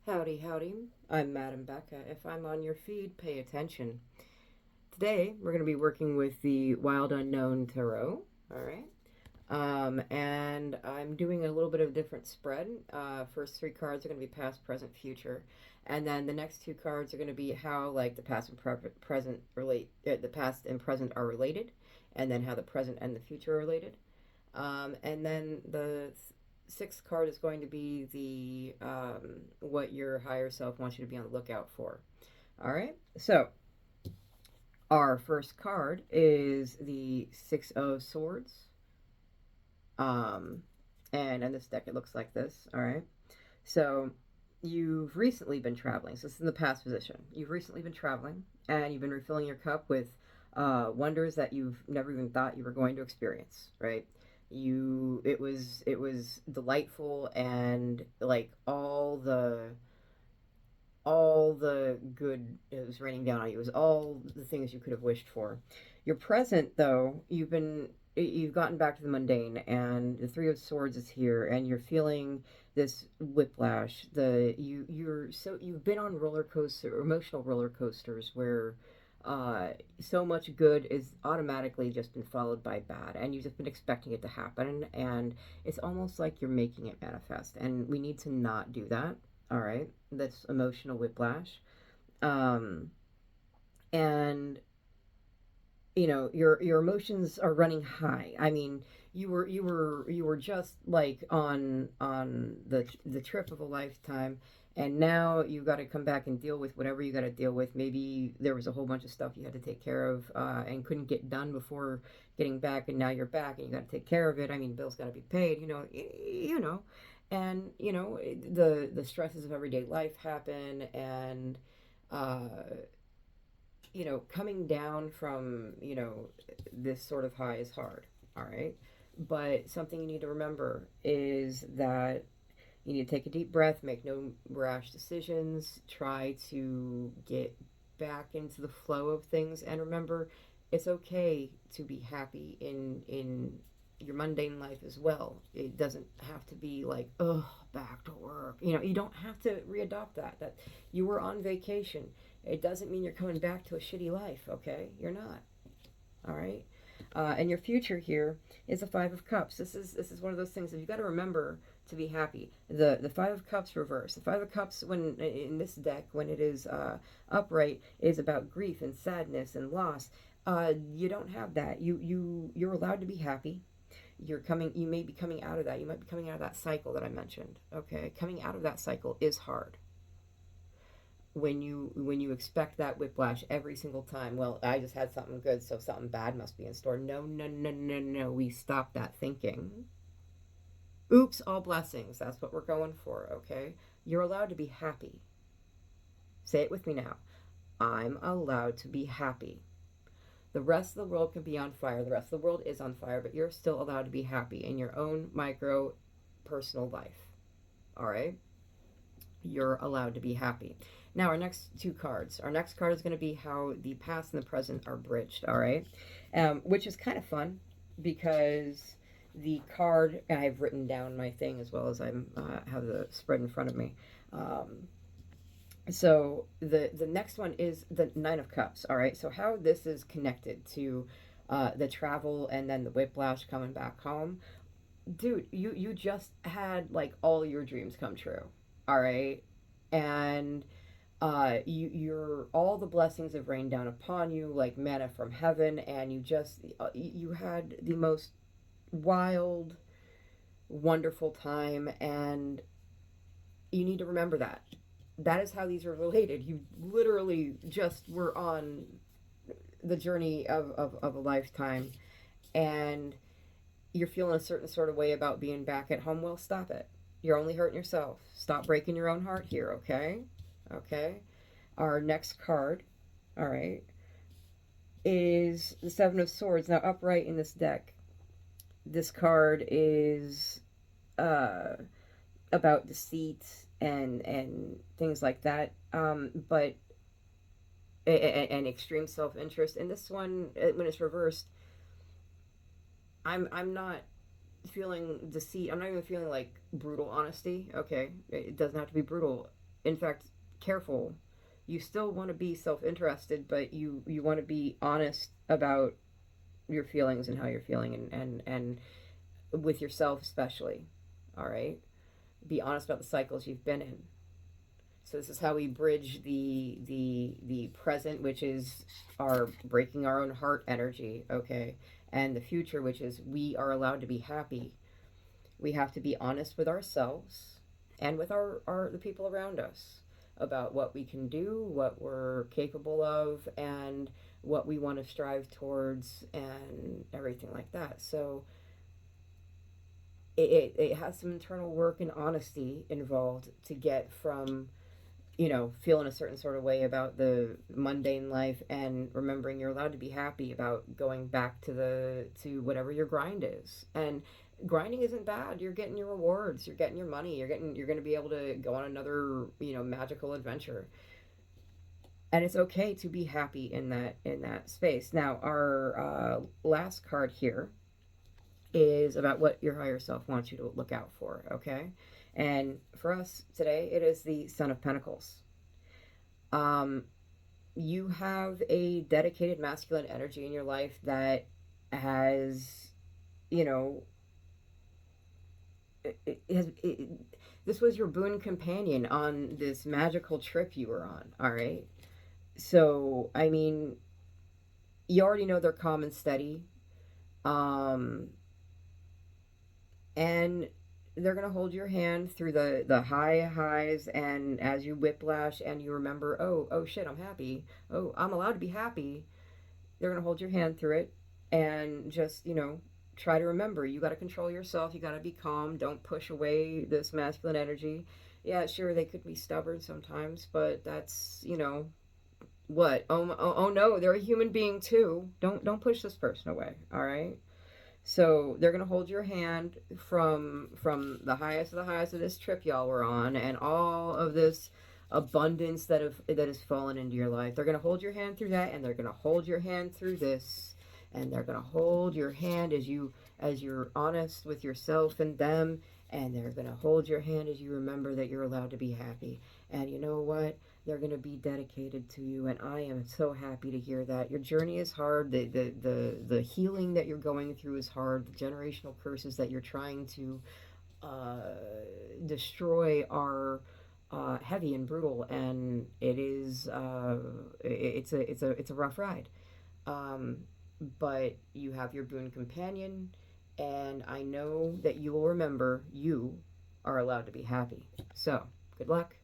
Howdy, howdy. I'm Madam Becca. If I'm on your feed, pay attention. Today, we're going to be working with the Wild Unknown Tarot. All right. And I'm doing a little bit of a different spread. First three cards are going to be past, present, future. And then the next two cards are going to be how, like, the past and present relate, the past and present are related, and then how the present and the future are related. And then the sixth card is going to be the what your higher self wants you to be on the lookout for. All right. So our first card is the Six of Swords. Um, and in this deck, it looks like this. All right. So you've recently been traveling. So this is in the past position. You've recently been traveling, and you've been refilling your cup with wonders that you've never even thought you were going to experience. Right? It was delightful, and like all the good, it was raining down on you. It was all the things you could have wished for. Your present, though, you've gotten back to the mundane, and the Three of Swords is here, and you're feeling this whiplash. You've been on emotional roller coasters where so much good is automatically just been followed by bad, and you've just been expecting it to happen, and it's almost like you're making it manifest, and we need to not do that. All right, that's emotional whiplash. um and your emotions are running high. I mean, you were just like on the trip of a lifetime, and now you've got to come back and deal with whatever you got to deal with. Maybe there was a whole bunch of stuff you had to take care of, and couldn't get done before getting back, and now you're back and you got to take care of it. I mean, bills got to be paid, and the stresses of everyday life happen, and uh coming down from, this sort of high is hard, all right? But something you need to remember is that you need to take a deep breath, make no rash decisions, try to get back into the flow of things, and remember it's okay to be happy in your mundane life as well. It doesn't have to be like, oh, back to work. You don't have to readopt that you were on vacation. It doesn't mean you're coming back to a shitty life, okay? You're not. All right. And your future here is the Five of Cups. This is one of those things that you got to remember to be happy. The Five of Cups reverse. The Five of Cups, when in this deck, when it is upright, is about grief and sadness and loss. You don't have that. You're allowed to be happy. You may be coming out of that. You might be coming out of that cycle that I mentioned. Okay, coming out of that cycle is hard. When you expect that whiplash every single time, well, I just had something good, so something bad must be in store. No, no, no, no, no. We stop that thinking. Oops, all blessings. That's what we're going for, okay? You're allowed to be happy. Say it with me now. I'm allowed to be happy. The rest of the world can be on fire. The rest of the world is on fire, but you're still allowed to be happy in your own micro personal life. All right? You're allowed to be happy. Now, our next two cards. Our next card is going to be how the past and the present are bridged, all right? Which is kind of fun because the card, I've written down my thing as well as I have the spread in front of me. So the next one is the Nine of Cups, all right? So how this is connected to the travel and then the whiplash coming back home. Dude, you just had like all your dreams come true, all right? And you're all the blessings have rained down upon you like manna from heaven, and you had the most wild, wonderful time, and you need to remember that is how these are related. You literally just were on the journey of a lifetime, and you're feeling a certain sort of way about being back at home. Well, stop it. You're only hurting yourself. Stop breaking your own heart here, okay? Okay? Our next card, all right, is the Seven of Swords. Now, upright in this deck, this card is uh, about deceit and things like that, but and extreme self interest. And this one, when it's reversed, I'm not feeling deceit. I'm not even feeling like brutal honesty. Okay, it doesn't have to be brutal. in fact, careful. You still want to be self-interested, but you want to be honest about your feelings and how you're feeling, and with yourself especially. All right, be honest about the cycles you've been in. So this is how we bridge the present, which is our breaking our own heart energy, okay, and the future, which is we are allowed to be happy. We have to be honest with ourselves and with the people around us about what we can do, what we're capable of, and what we want to strive towards, and everything like that. So it has some internal work and honesty involved to get from, feeling a certain sort of way about the mundane life and remembering you're allowed to be happy about going back to whatever your grind is. And grinding isn't bad. You're getting your rewards, you're getting your money, you're going to be able to go on another, magical adventure. And it's okay to be happy in that space. Now, our last card here is about what your higher self wants you to look out for, okay? And for us today, it is the Son of Pentacles. Um, you have a dedicated masculine energy in your life that has, you know, this was your boon companion on this magical trip you were on, all right? So, I mean, you already know they're calm and steady. Um, and they're going to hold your hand through the high highs, and as you whiplash and you remember, oh shit, I'm happy, oh, I'm allowed to be happy. They're going to hold your hand through it, and just, try to remember, you got to control yourself, you got to be calm, don't push away this masculine energy. Yeah, sure, they could be stubborn sometimes, but that's, what, oh no, they're a human being too. Don't push this person away, all right? So they're gonna hold your hand from the highest of the highs of this trip y'all were on, and all of this abundance that has fallen into your life. They're gonna hold your hand through that, and they're gonna hold your hand through this, and they're gonna hold your hand as you're honest with yourself and them, and they're gonna hold your hand as you remember that you're allowed to be happy. And you know what? They're going to be dedicated to you, and I am so happy to hear that. Your journey is hard. The healing that you're going through is hard. The generational curses that you're trying to uh, destroy are heavy and brutal, and it's a rough ride. um, but you have your boon companion, and I know that you will remember you are allowed to be happy. So good luck.